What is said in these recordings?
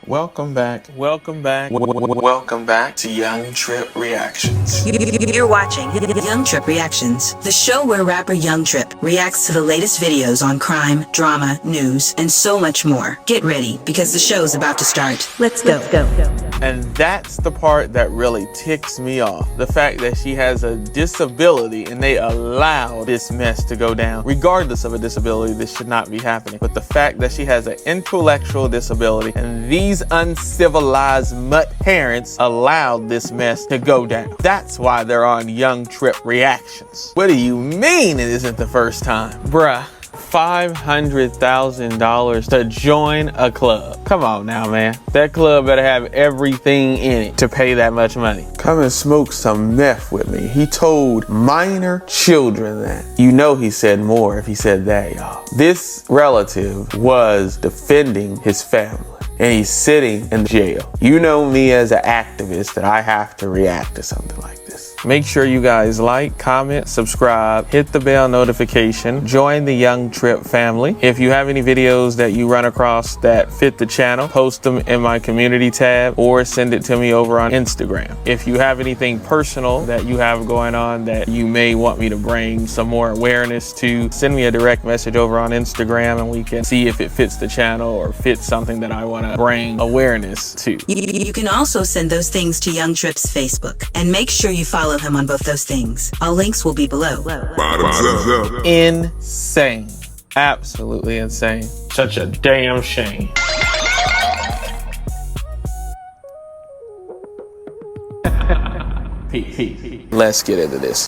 Welcome back to Young Tripp Reactions. You're watching Young Tripp Reactions, the show where rapper Young Tripp reacts to the latest videos on crime, drama, news, and so much more. Get ready, because the show's about to start. Let's go. And that's the part that really ticks me off. The fact that she has a disability and they allow this mess to go down. Regardless of a disability, this should not be happening. But the fact that she has an intellectual disability and these uncivilized mutt parents allowed this mess to go down. That's why they're on Young Tripp Reactions. What do you mean it isn't the first time? Bruh. $500,000 to join a club. Come on now, man. That club better have everything in it to pay that much money. Come and smoke some meth with me. He told minor children that. You know he said more if he said that, y'all. This relative was defending his family. And he's sitting in jail. You know me as an activist that I have to react to something like this. Make sure you guys like, comment, subscribe, hit the bell notification, join the Young Tripp family. If you have any videos that you run across that fit the channel, post them in my community tab or send it to me over on Instagram. If you have anything personal that you have going on that you may want me to bring some more awareness to, send me a direct message over on Instagram and we can see if it fits the channel or fits something that I want to bring awareness to. You can also send those things to Young Tripp's Facebook, and make sure you follow him on both those things. All links will be below. Insane. Absolutely insane. Such a damn shame. Let's get into this.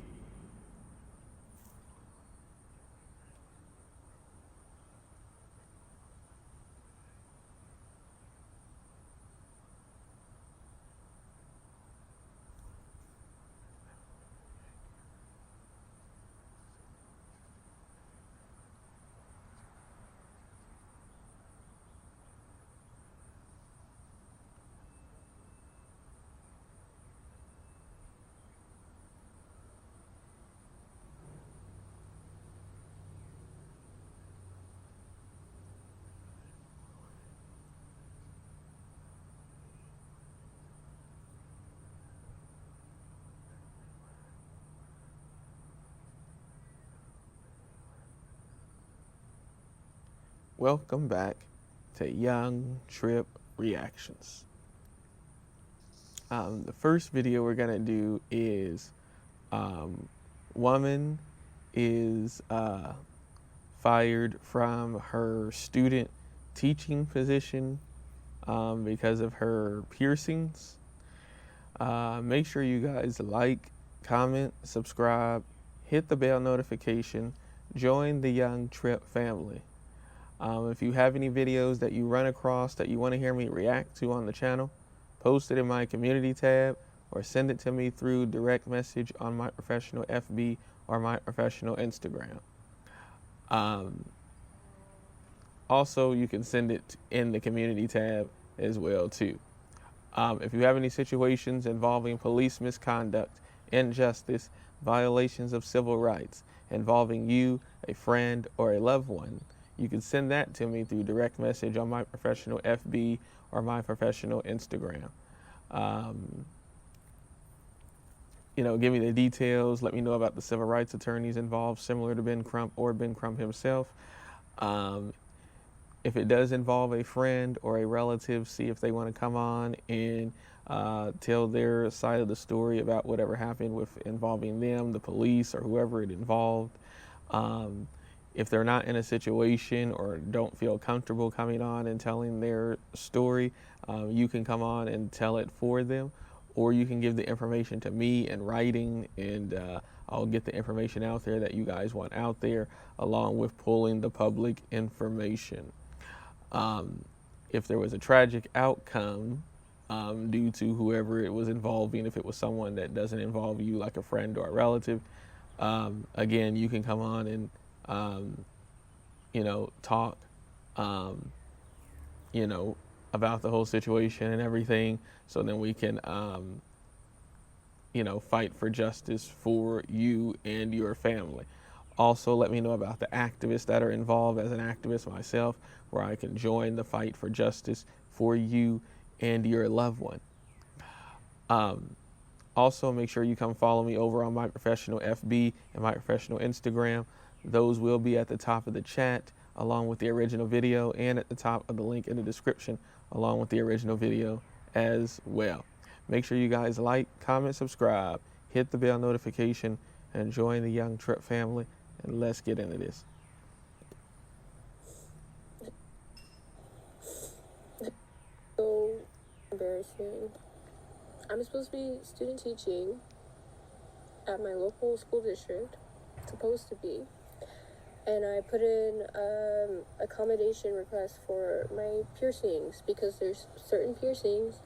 Welcome back to Young Tripp Reactions. The first video we're gonna do is woman is fired from her student teaching position because of her piercings. Make sure you guys like, comment, subscribe, hit the bell notification, join the Young Tripp family. If you have any videos that you run across that you want to hear me react to on the channel, post it in my community tab or send it to me through direct message on my professional FB or my professional Instagram. Also, you can send it in the community tab as well too. If you have any situations involving police misconduct, injustice, violations of civil rights, involving you, a friend, or a loved one, you can send that to me through direct message on my professional FB or my professional Instagram. Give me the details. Let me know about the civil rights attorneys involved, similar to Ben Crump or Ben Crump himself. If it does involve a friend or a relative, see if they want to come on and tell their side of the story about whatever happened with involving them, the police, or whoever it involved. If they're not in a situation or don't feel comfortable coming on and telling their story, you can come on and tell it for them, or you can give the information to me in writing, and I'll get the information out there that you guys want out there, along with pulling the public information. If there was a tragic outcome due to whoever it was involving, if it was someone that doesn't involve you, like a friend or a relative, again, you can come on and talk, about the whole situation and everything, so then we can, fight for justice for you and your family. Also, let me know about the activists that are involved as an activist myself, where I can join the fight for justice for you and your loved one. Also, make sure you come follow me over on my professional FB and my professional Instagram. Those will be at the top of the chat along with the original video, and at the top of the link in the description along with the original video as well. Make sure you guys like, comment, subscribe, hit the bell notification, and join the Young Tripp family. And let's get into this. So embarrassing. I'm supposed to be student teaching at my local school district, supposed to be, and I put in accommodation request for my piercings because there's certain piercings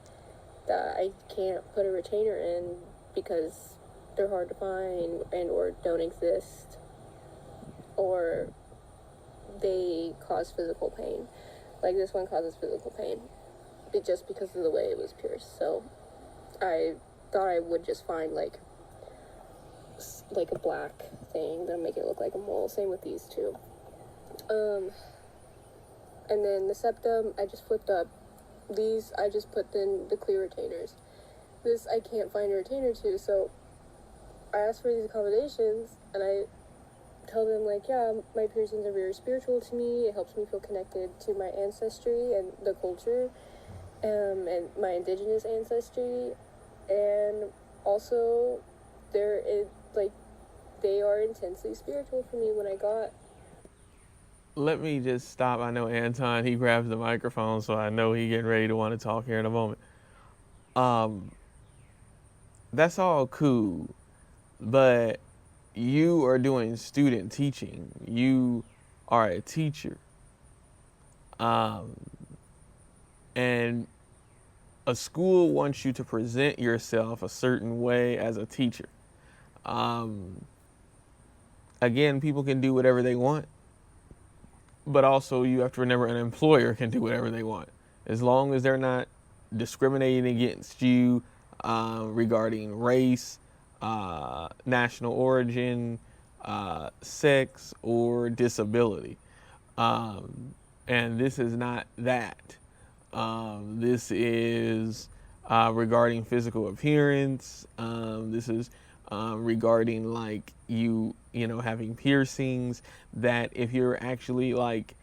that I can't put a retainer in because they're hard to find and or don't exist, or they cause physical pain. Like this one causes physical pain just because of the way it was pierced. So I thought I would just find like a black thing that'll make it look like a mole. Same with these two. And then the septum I just flipped up. These I just put in the clear retainers. This I can't find a retainer to, so I asked for these accommodations, and I tell them like, yeah, my piercings are very spiritual to me. It helps me feel connected to my ancestry and the culture, and my indigenous ancestry, and also they are intensely spiritual for me. When I got, Let me just stop. I know Anton, he grabs the microphone, so I know he getting ready to want to talk here in a moment. That's all cool, but you are doing student teaching. You are a teacher. And a school wants you to present yourself a certain way as a teacher. Again, people can do whatever they want, but also you have to remember an employer can do whatever they want. As long as they're not discriminating against you regarding race, national origin, sex, or disability. And this is not that. This is regarding physical appearance. This is regarding like you know, having piercings, that if you're actually like,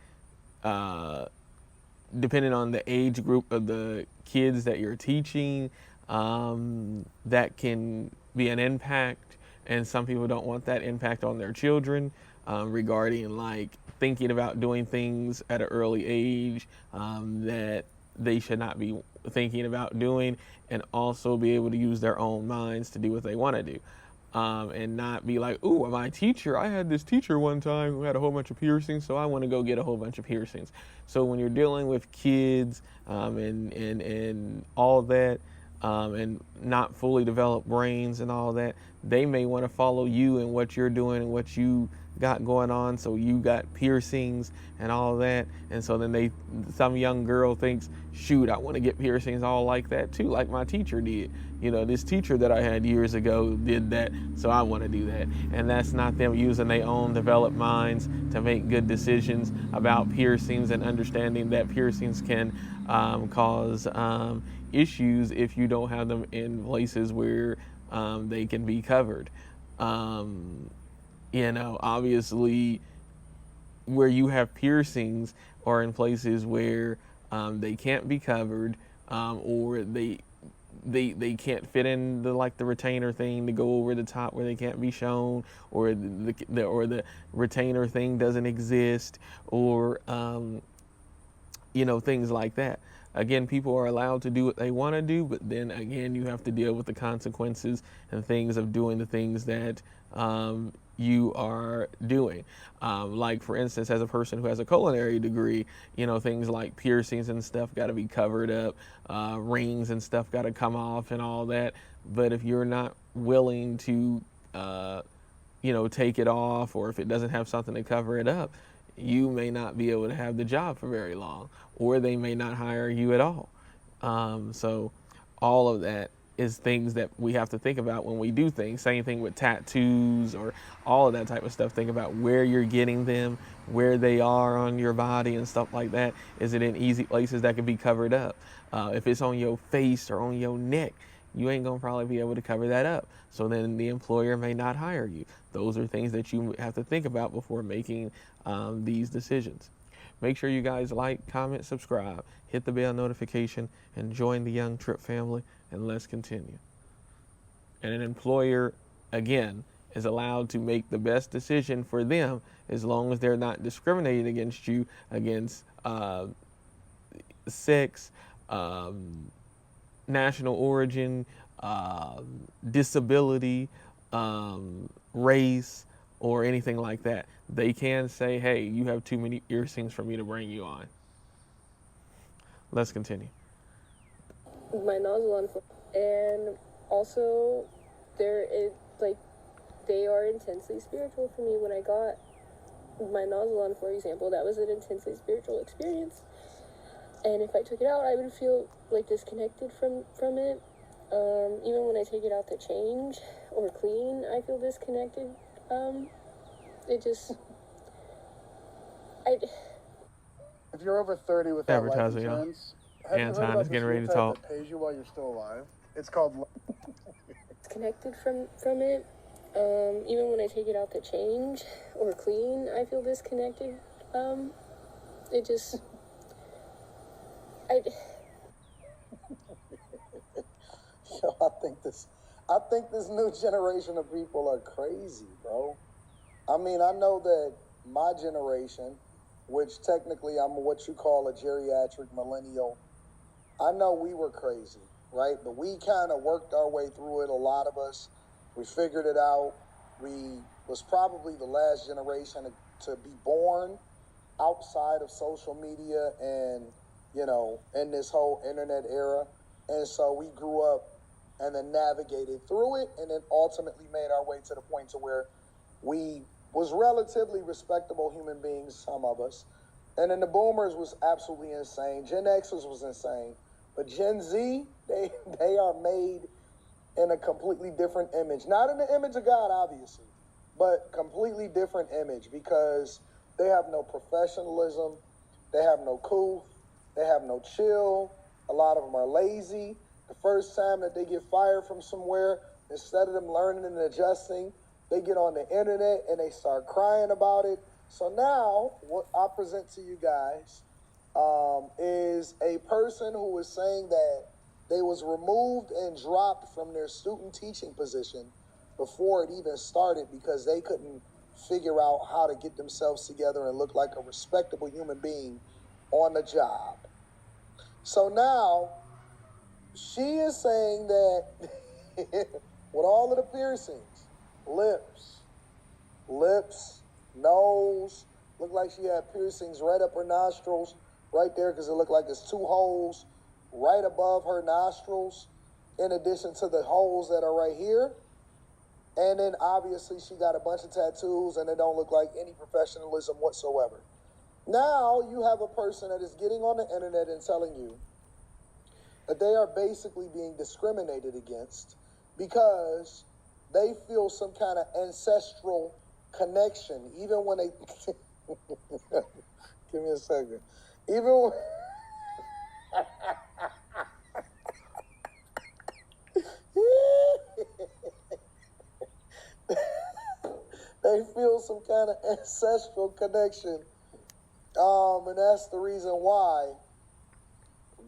depending on the age group of the kids that you're teaching, that can be an impact, and some people don't want that impact on their children, regarding like thinking about doing things at an early age that they should not be thinking about doing, and also be able to use their own minds to do what they want to do. And not be like, ooh, my teacher, I had this teacher one time who had a whole bunch of piercings, so I want to go get a whole bunch of piercings. So when you're dealing with kids and all that, and not fully developed brains and all that, they may want to follow you and what you're doing and what you got going on. So you got piercings and all that, and so then some young girl thinks, shoot, I want to get piercings all like that too, like my teacher did. You know, this teacher that I had years ago did that, so I want to do that. And that's not them using their own developed minds to make good decisions about piercings, and understanding that piercings can cause issues if you don't have them in places where they can be covered. You know, obviously, where you have piercings are in places where they can't be covered, or they can't fit in the retainer thing to go over the top where they can't be shown, or the retainer thing doesn't exist, or you know, things like that. Again, people are allowed to do what they want to do, but then again, you have to deal with the consequences and things of doing the things that you are doing. Like, for instance, as a person who has a culinary degree, you know, things like piercings and stuff got to be covered up, rings and stuff got to come off and all that. But if you're not willing to, you know, take it off, or if it doesn't have something to cover it up, you may not be able to have the job for very long, or they may not hire you at all. So all of that is things that we have to think about when we do things. Same thing with tattoos or all of that type of stuff. Think about where you're getting them, where they are on your body and stuff like that. Is it in easy places that can be covered up? If it's on your face or on your neck, you ain't gonna probably be able to cover that up. So then the employer may not hire you. Those are things that you have to think about before making these decisions. Make sure you guys like, comment, subscribe, hit the bell notification, and join the Young Tripp family, and let's continue. And an employer, again, is allowed to make the best decision for them as long as they're not discriminating against you, against sex, national origin, disability, race, or anything like that. They can say, hey, you have too many piercings for me to bring you on. Let's continue. My nozzle on, and also they are intensely spiritual for me. When I got my nozzle on, for example, that was an intensely spiritual experience. And if I took it out, I would feel like disconnected from it. Even when I take it out to change or clean, I feel disconnected. If you're over 30 without life Advertising, insurance, y'all. have you heard Anton about is this getting ready new to type talk. that pays you while you're still alive? It's called... Disconnected from it. Even when I take it out to change or clean, I feel disconnected. Yo, I think this new generation of people are crazy, bro. I mean, I know that my generation, which technically I'm what you call a geriatric millennial, I know we were crazy, right? But we kind of worked our way through it, a lot of us. We figured it out. We was probably the last generation to be born outside of social media and, you know, in this whole internet era. And so we grew up and then navigated through it and then ultimately made our way to the point to where we was relatively respectable human beings, some of us. And then the boomers was absolutely insane. Gen Xers was insane. But Gen Z, they are made in a completely different image. Not in the image of God, obviously, but completely different image because they have no professionalism. They have no couth. They have no chill. A lot of them are lazy. The first time that they get fired from somewhere, instead of them learning and adjusting, they get on the internet and they start crying about it. So now what I present to you guys is a person who is saying that they was removed and dropped from their student teaching position before it even started because they couldn't figure out how to get themselves together and look like a respectable human being on the job. So now she is saying that with all of the piercings, lips, nose, looked like she had piercings right up her nostrils, right there because it looked like it's two holes right above her nostrils, in addition to the holes that are right here. And then obviously she got a bunch of tattoos and they don't look like any professionalism whatsoever. Now you have a person that is getting on the internet and telling you that they are basically being discriminated against because they feel some kind of ancestral connection, even when they... Give me a second. Even when... They feel some kind of ancestral connection. And that's the reason why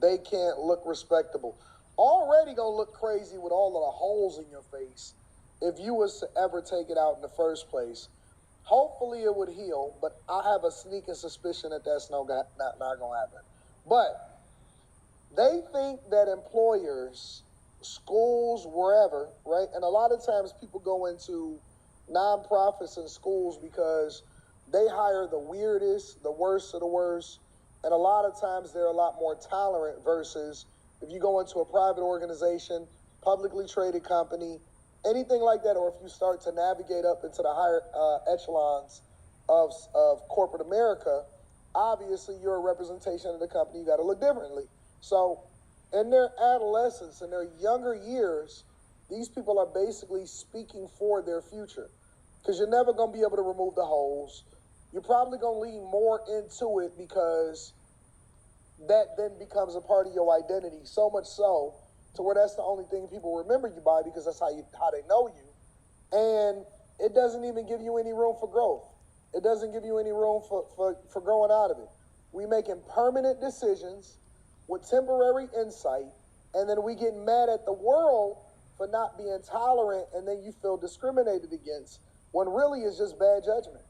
they can't look respectable. Already gonna look crazy with all of the holes in your face if you was to ever take it out in the first place. Hopefully it would heal, but I have a sneaking suspicion that that's not gonna happen. But they think that employers, schools, wherever, right? And a lot of times people go into nonprofits and schools because they hire the weirdest, the worst of the worst. And a lot of times they're a lot more tolerant versus if you go into a private organization, publicly traded company, anything like that, or if you start to navigate up into the higher echelons of corporate America, obviously you're a representation of the company. You got to look differently. So in their adolescence, in their younger years, these people are basically speaking for their future. Because you're never going to be able to remove the holes. You're probably going to lean more into it because that then becomes a part of your identity. So much so to where that's the only thing people remember you by, because that's how they know you. And it doesn't even give you any room for growth. It doesn't give you any room for growing out of it. We making permanent decisions with temporary insight, and then we get mad at the world for not being tolerant, and then you feel discriminated against, when really it's just bad judgment.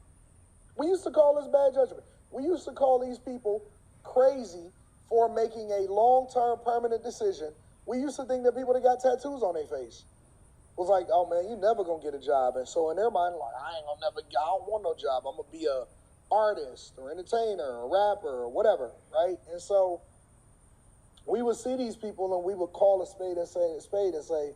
We used to call this bad judgment. We used to call these people crazy for making a long-term permanent decision. We used to think that people that got tattoos on their face was like, oh man, you never gonna get a job. And so in their mind, like, I don't want no job. I'm gonna be a artist or entertainer or rapper or whatever, right? And so we would see these people and we would call a spade and say,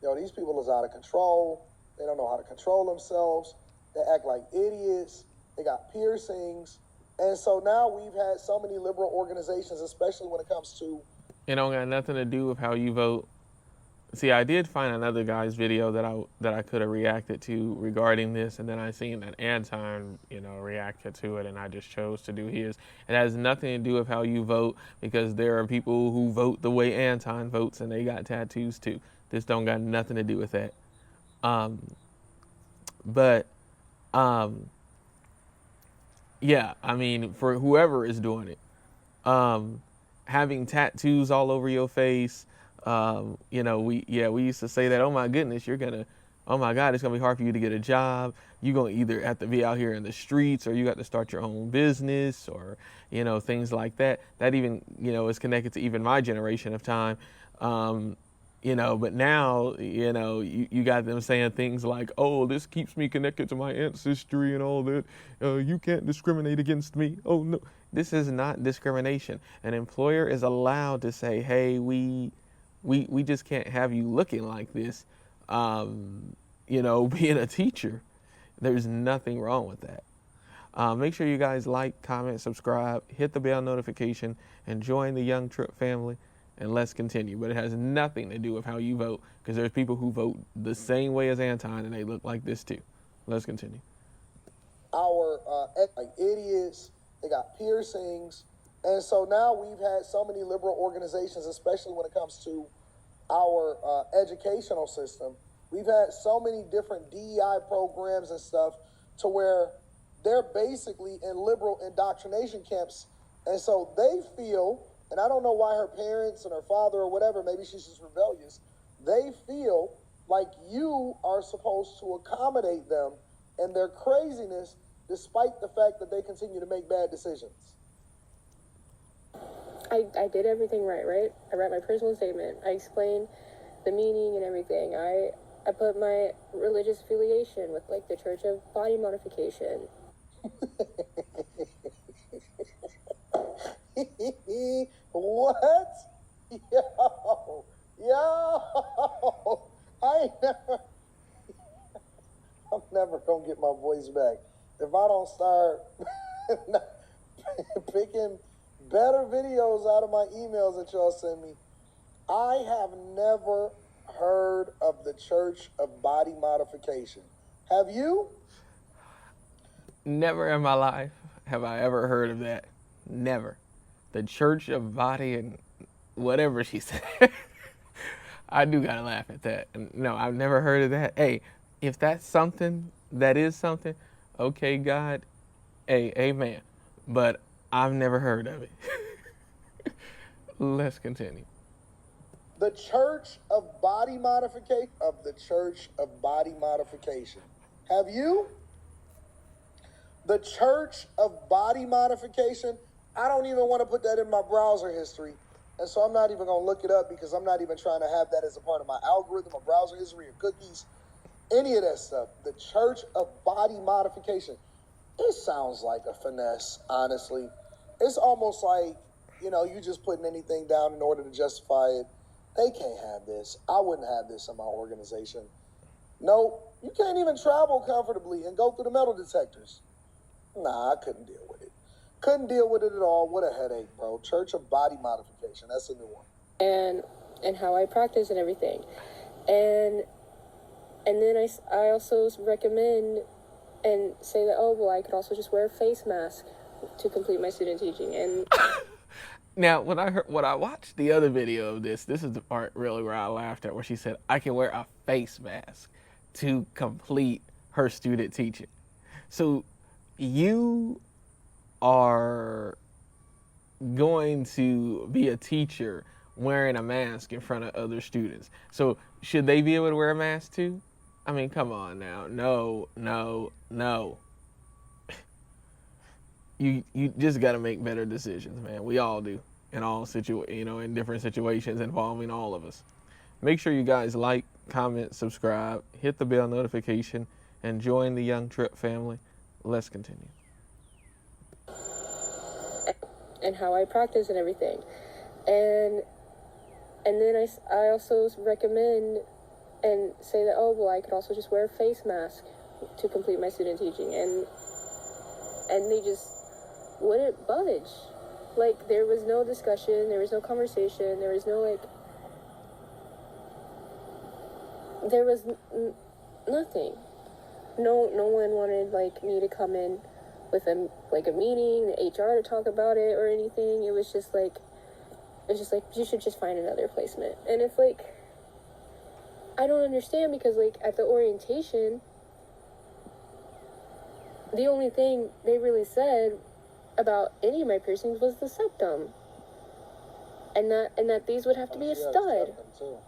yo, these people is out of control. They don't know how to control themselves. They act like idiots. They got piercings. And so now we've had so many liberal organizations, especially when it comes to... It don't got nothing to do with how you vote. See, I did find another guy's video that I could have reacted to regarding this, and then I seen that Anton, reacted to it, and I just chose to do his. It has nothing to do with how you vote, because there are people who vote the way Anton votes, and they got tattoos too. This don't got nothing to do with that. Yeah, I mean, for whoever is doing it, having tattoos all over your face. We used to say that, oh my goodness, oh my God, it's gonna be hard for you to get a job. You're gonna either have to be out here in the streets, or you got to start your own business, or, things like that. That even, is connected to even my generation of time. But now, you got them saying things like, oh, this keeps me connected to my ancestry and all that. You can't discriminate against me. Oh no, this is not discrimination. An employer is allowed to say, hey, we just can't have you looking like this, being a teacher. There's nothing wrong with that. Make sure you guys like, comment, subscribe, hit the bell notification, and join the Young Tripp family, and let's continue. But it has nothing to do with how you vote, because there's people who vote the same way as Anton, and they look like this too. Let's continue. Like idiots, they got piercings. And so now we've had so many liberal organizations, especially when it comes to our educational system. We've had so many different DEI programs and stuff to where they're basically in liberal indoctrination camps. And so they feel, and I don't know why her parents and her father or whatever, maybe she's just rebellious, they feel like you are supposed to accommodate them in their craziness, despite the fact that they continue to make bad decisions. I did everything right? I write my personal statement. I explained the meaning and everything. I put my religious affiliation with, the Church of Body Modification. What? Yo, I'm never gonna get my voice back if I don't start picking better videos out of my emails that y'all send me. I have never heard of the Church of Body Modification. Have you? Never in my life have I ever heard of that. Never. The Church of Body and whatever she said. I do gotta laugh at that. No, I've never heard of that. Hey, if that's something, that is something, okay, God, hey, amen. But I've never heard of it. Let's continue. The Church of Body Modification. Have you? The Church of Body Modification. I don't even want to put that in my browser history. And so I'm not even going to look it up, because I'm not even trying to have that as a part of my algorithm or browser history or cookies, any of that stuff. The Church of Body Modification. It sounds like a finesse, honestly. It's almost like, you just putting anything down in order to justify it. They can't have this. I wouldn't have this in my organization. No, you can't even travel comfortably and go through the metal detectors. Nah, I couldn't deal with it. Couldn't deal with it at all. What a headache, bro. Church of Body Modification. That's a new one. and how I practice and everything. And then I also recommend and say that, oh, well, I could also just wear a face mask to complete my student teaching. And Now, when I watched the other video of this is the part really where I laughed at, where she said, I can wear a face mask to complete her student teaching. So you are going to be a teacher wearing a mask in front of other students. So should they be able to wear a mask too? I mean, come on now. No. You just got to make better decisions, man. We all do in all in different situations involving all of us. Make sure you guys like, comment, subscribe, hit the bell notification, and join the Young Tripp family. Let's continue. And how I practice and everything. And then I also recommend and say that, oh, well, I could also just wear a face mask to complete my student teaching. And they just wouldn't budge. Like, there was no discussion, there was no conversation, there was no, there was nothing. No one wanted, me to come in with a meeting, the HR to talk about it or anything. It was just you should just find another placement. And it's I don't understand, because at the orientation, the only thing they really said about any of my piercings was the septum. And that these would have to be a stud.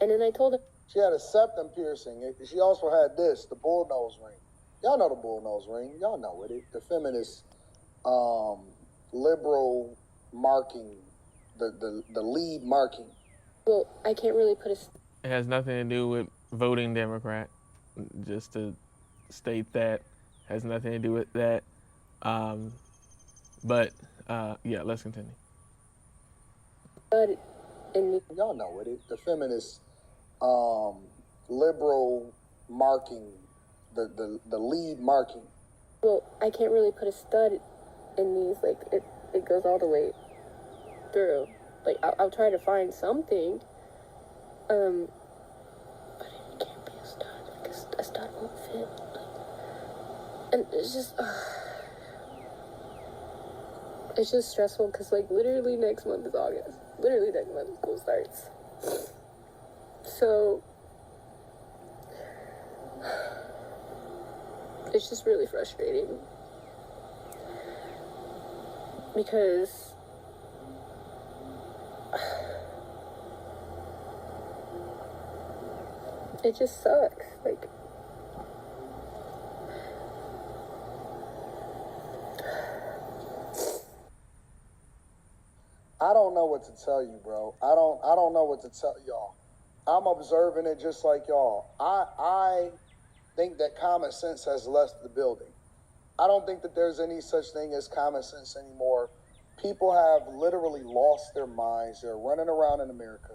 And then I told her she had a septum piercing. She also had the bullnose ring. Y'all know the bullnose ring. Y'all know it. The feminist, liberal marking, the lead marking. Well, I can't really put It has nothing to do with voting Democrat. Just to state that, has nothing to do with that. Yeah, let's continue. Y'all know it. The feminist, liberal marking, the lead marking. Well, I can't really put a stud in these. It goes all the way through. I'll try to find something. But it can't be a stud, because a stud won't fit. And it's just, it's just stressful, because literally next month is August. Literally next month school starts. So it's just really frustrating, because it just sucks. I don't know what to tell you, bro. I don't know what to tell y'all. I'm observing it just like y'all. I think that common sense has left the building. I don't think that there's any such thing as common sense anymore. People have literally lost their minds. They're running around in America.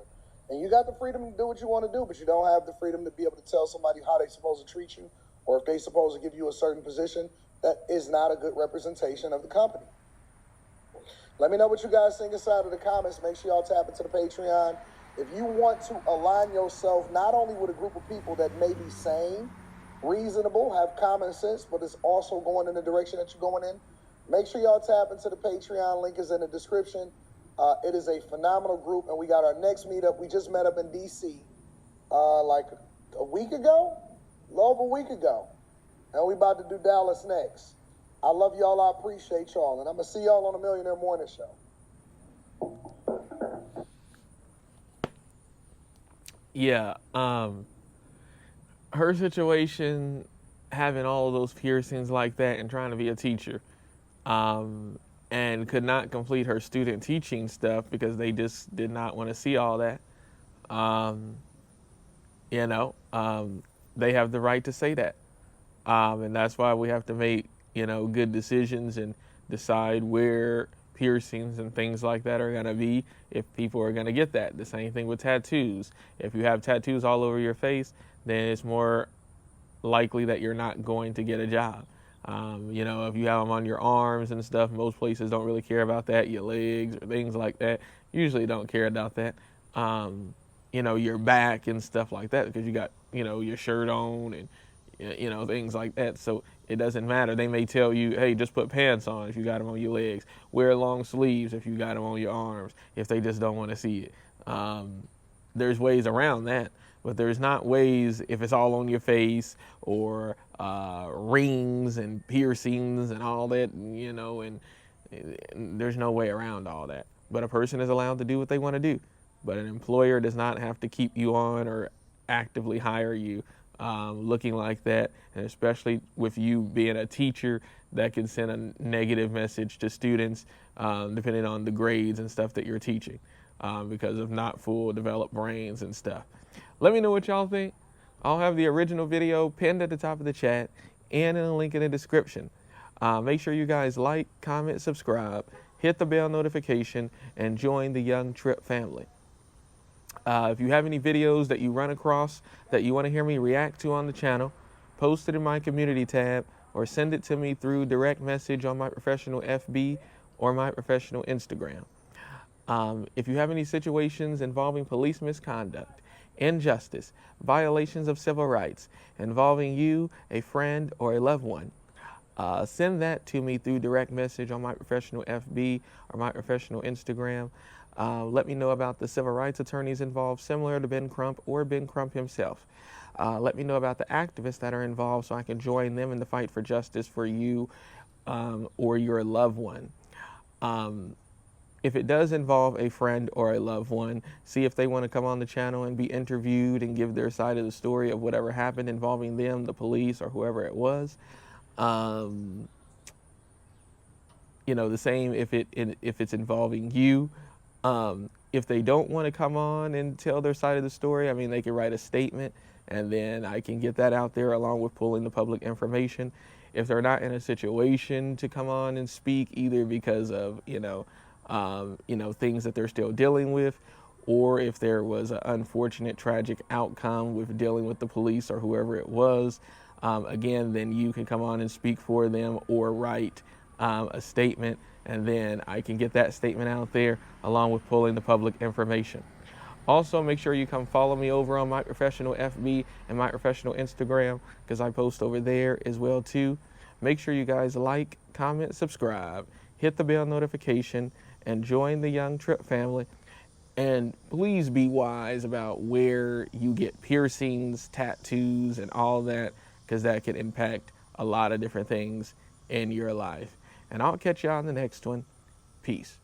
And you got the freedom to do what you want to do, but you don't have the freedom to be able to tell somebody how they're supposed to treat you, or if they're supposed to give you a certain position. That is not a good representation of the company. Let me know what you guys think inside of the comments. Make sure y'all tap into the Patreon. If you want to align yourself not only with a group of people that may be sane, reasonable, have common sense, but is also going in the direction that you're going in, make sure y'all tap into the Patreon. Link is in the description. It is a phenomenal group, and we got our next meetup. We just met up in D.C. A week ago, a little over a week ago, and we about to do Dallas next. I love y'all. I appreciate y'all, and I'm gonna see y'all on the Millionaire Morning Show. Yeah, her situation, having all of those piercings like that and trying to be a teacher, and could not complete her student teaching stuff because they just did not want to see all that. They have the right to say that. And that's why we have to make, good decisions and decide where piercings and things like that are going to be, if people are going to get that. The same thing with tattoos. If you have tattoos all over your face, then it's more likely that you're not going to get a job. If you have them on your arms and stuff, most places don't really care about that. Your legs or things like that usually don't care about that. your back and stuff like that, because you got, your shirt on and, things like that. So it doesn't matter. They may tell you, hey, just put pants on if you got them on your legs. Wear long sleeves if you got them on your arms, if they just don't want to see it. There's ways around that, but there's not ways if it's all on your face or rings and piercings and all that, and there's no way around all that. But a person is allowed to do what they want to do. But an employer does not have to keep you on or actively hire you looking like that. And especially with you being a teacher, that can send a negative message to students depending on the grades and stuff that you're teaching because of not full developed brains and stuff. Let me know what y'all think. I'll have the original video pinned at the top of the chat and in a link in the description. Make sure you guys like, comment, subscribe, hit the bell notification, and join the Young Tripp family. If you have any videos that you run across that you want to hear me react to on the channel, post it in my community tab or send it to me through direct message on my professional FB or my professional Instagram. If you have any situations involving police misconduct, injustice, violations of civil rights involving you, a friend, or a loved one, send that to me through direct message on my professional FB or my professional Instagram. Let me know about the civil rights attorneys involved, similar to Ben Crump or Ben Crump himself. Let me know about the activists that are involved so I can join them in the fight for justice for you or your loved one. If it does involve a friend or a loved one, see if they want to come on the channel and be interviewed and give their side of the story of whatever happened involving them, the police, or whoever it was. The same if it's involving you. If they don't want to come on and tell their side of the story, they can write a statement and then I can get that out there along with pulling the public information. If they're not in a situation to come on and speak, either because of, things that they're still dealing with, or if there was an unfortunate, tragic outcome with dealing with the police or whoever it was, again, then you can come on and speak for them or write a statement, and then I can get that statement out there along with pulling the public information. Also, make sure you come follow me over on my professional FB and my professional Instagram, because I post over there as well too. Make sure you guys like, comment, subscribe, hit the bell notification, and join the Young Tripp family. And please be wise about where you get piercings, tattoos, and all that, because that can impact a lot of different things in your life. And I'll catch you on the next one. Peace.